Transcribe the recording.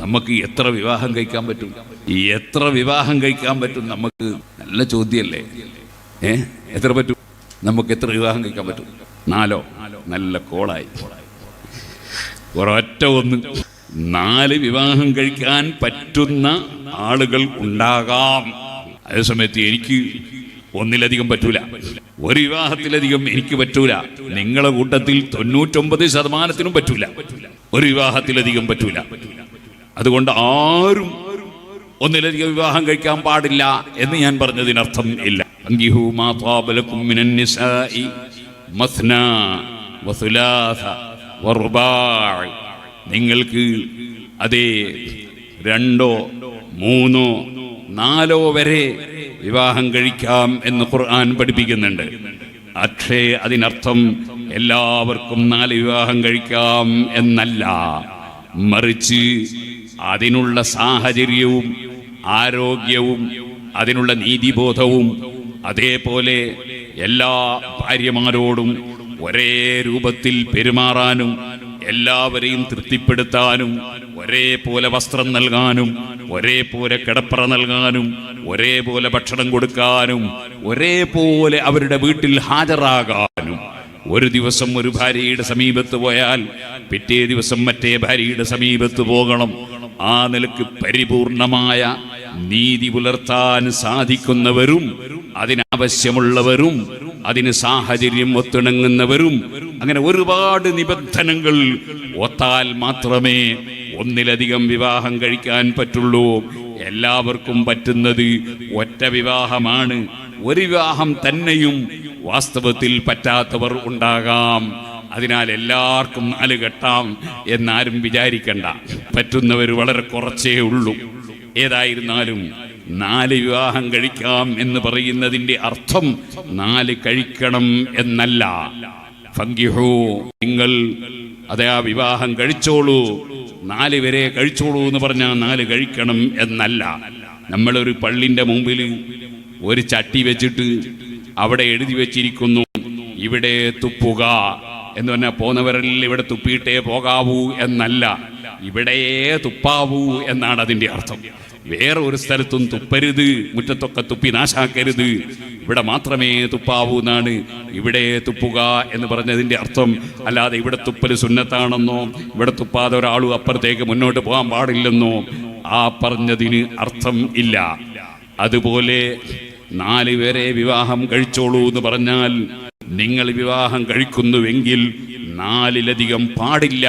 നമുക്ക് എത്ര വിവാഹം കഴിക്കാൻ പറ്റും? എത്ര വിവാഹം കഴിക്കാൻ പറ്റും? നമുക്ക് നല്ല ചോദ്യമല്ലേ? എത്ര പറ്റും? നമുക്ക് എത്ര വിവാഹം കഴിക്കാൻ പറ്റും? 4? നല്ല കോളായി. ഒരൊറ്റ 4 വിവാഹം കഴിക്കാൻ പറ്റുന്ന ആളുകൾ ഉണ്ടാകാം. അതേസമയത്ത് എനിക്ക് ഒന്നിലധികം പറ്റൂല, ഒരു വിവാഹത്തിലധികം എനിക്ക് പറ്റൂല. നിങ്ങളെ കൂട്ടത്തിൽ 99% പറ്റൂല, ഒരു വിവാഹത്തിലധികം പറ്റൂല. അതുകൊണ്ട് ആരും ഒന്നിലധികം വിവാഹം കഴിക്കാൻ പാടില്ല എന്ന് ഞാൻ പറഞ്ഞതിനർത്ഥം ഇല്ല. അൻകിഹൂ മാ ത്വാബ ലക്കും മിനൻ നിസാഇ മസ്നാ വസുലാസ വറുബാഅ്. നിങ്ങൾക്ക് അതേ 2, 3, 4 വരെ വിവാഹം കഴിക്കാം എന്ന് ഖുർആൻ പഠിപ്പിക്കുന്നുണ്ട്. പക്ഷേ അതിനർത്ഥം എല്ലാവർക്കും 4 വിവാഹം കഴിക്കാം എന്നല്ല. മറിച്ച് അതിനുള്ള സാഹചര്യവും ആരോഗ്യവും അതിനുള്ള നീതിബോധവും അതേപോലെ എല്ലാ ഭാര്യമാരോടും ഒരേ രൂപത്തിൽ പെരുമാറാനും എല്ലാവരെയും തൃപ്തിപ്പെടുത്താനും ഒരേപോലെ വസ്ത്രം നൽകാനും ഒരേപോലെ കിടപ്പറ നൽകാനും ഒരേപോലെ ഭക്ഷണം കൊടുക്കാനും ഒരേപോലെ അവരുടെ വീട്ടിൽ ഹാജരാകാനും, ഒരു ദിവസം ഒരു ഭാര്യയുടെ സമീപത്ത് പോയാൽ പിറ്റേ ദിവസം മറ്റേ ഭാര്യയുടെ സമീപത്ത് പോകണം. ആ നിലക്ക് പരിപൂർണമായ നീതി പുലർത്താൻ സാധിക്കുന്നവരും അതിനാവശ്യമുള്ളവരും അതിന് സാഹചര്യം ഒത്തിണങ്ങുന്നവരും, അങ്ങനെ ഒരുപാട് നിബന്ധനകൾ ഒത്താൽ മാത്രമേ ഒന്നിലധികം വിവാഹം കഴിക്കാൻ പറ്റുള്ളൂ. എല്ലാവർക്കും പറ്റുന്നത് ഒറ്റ വിവാഹമാണ്. ഒരു വിവാഹം തന്നെയും വാസ്തവത്തിൽ പറ്റാത്തവർ ഉണ്ടാകാം. അതിനാൽ എല്ലാവർക്കും 4 കെട്ടാം എന്നാരും വിചാരിക്കണ്ട. പറ്റുന്നവർ വളരെ കുറച്ചേ ഉള്ളൂ. ഏതായിരുന്നാലും 4 വിവാഹം കഴിക്കാം എന്ന് പറയുന്നതിൻ്റെ അർത്ഥം 4 കഴിക്കണം എന്നല്ല. ഫങ്കിഹൂ, നിങ്ങൾ അതേ ആ വിവാഹം കഴിച്ചോളൂ, 4 വരെ കഴിച്ചോളൂ എന്ന് പറഞ്ഞാൽ 4 കഴിക്കണം എന്നല്ല. നമ്മളൊരു പള്ളിൻ്റെ മുമ്പിൽ ഒരു ചട്ടി വെച്ചിട്ട് അവിടെ എഴുതി വെച്ചിരിക്കുന്നു, ഇവിടെ തുപ്പുക എന്ന് പറഞ്ഞാൽ പോന്നവരെല്ലാം ഇവിടെ തുപ്പിയിട്ടേ പോകാവൂ എന്നല്ല, ഇവിടെയേ തുപ്പാവൂ എന്നാണ് അതിൻ്റെ അർത്ഥം. വേറെ ഒരു സ്ഥലത്തും തുപ്പരുത്, മുറ്റത്തൊക്കെ തുപ്പി നാശാക്കരുത്, ഇവിടെ മാത്രമേ തുപ്പാവൂ എന്നാണ് ഇവിടെ തുപ്പുക എന്ന് പറഞ്ഞതിൻ്റെ അർത്ഥം. അല്ലാതെ ഇവിടെ തുപ്പൽ സുന്നത്താണെന്നോ ഇവിടെ തുപ്പാതെ ഒരാളും അപ്പുറത്തേക്ക് മുന്നോട്ട് പോകാൻ പാടില്ലെന്നോ ആ പറഞ്ഞതിന് അർത്ഥം ഇല്ല. അതുപോലെ 4 വരെ വിവാഹം കഴിച്ചോളൂ എന്ന് പറഞ്ഞാൽ നിങ്ങൾ വിവാഹം കഴിക്കുന്നുവെങ്കിൽ 4-ലധികം പാടില്ല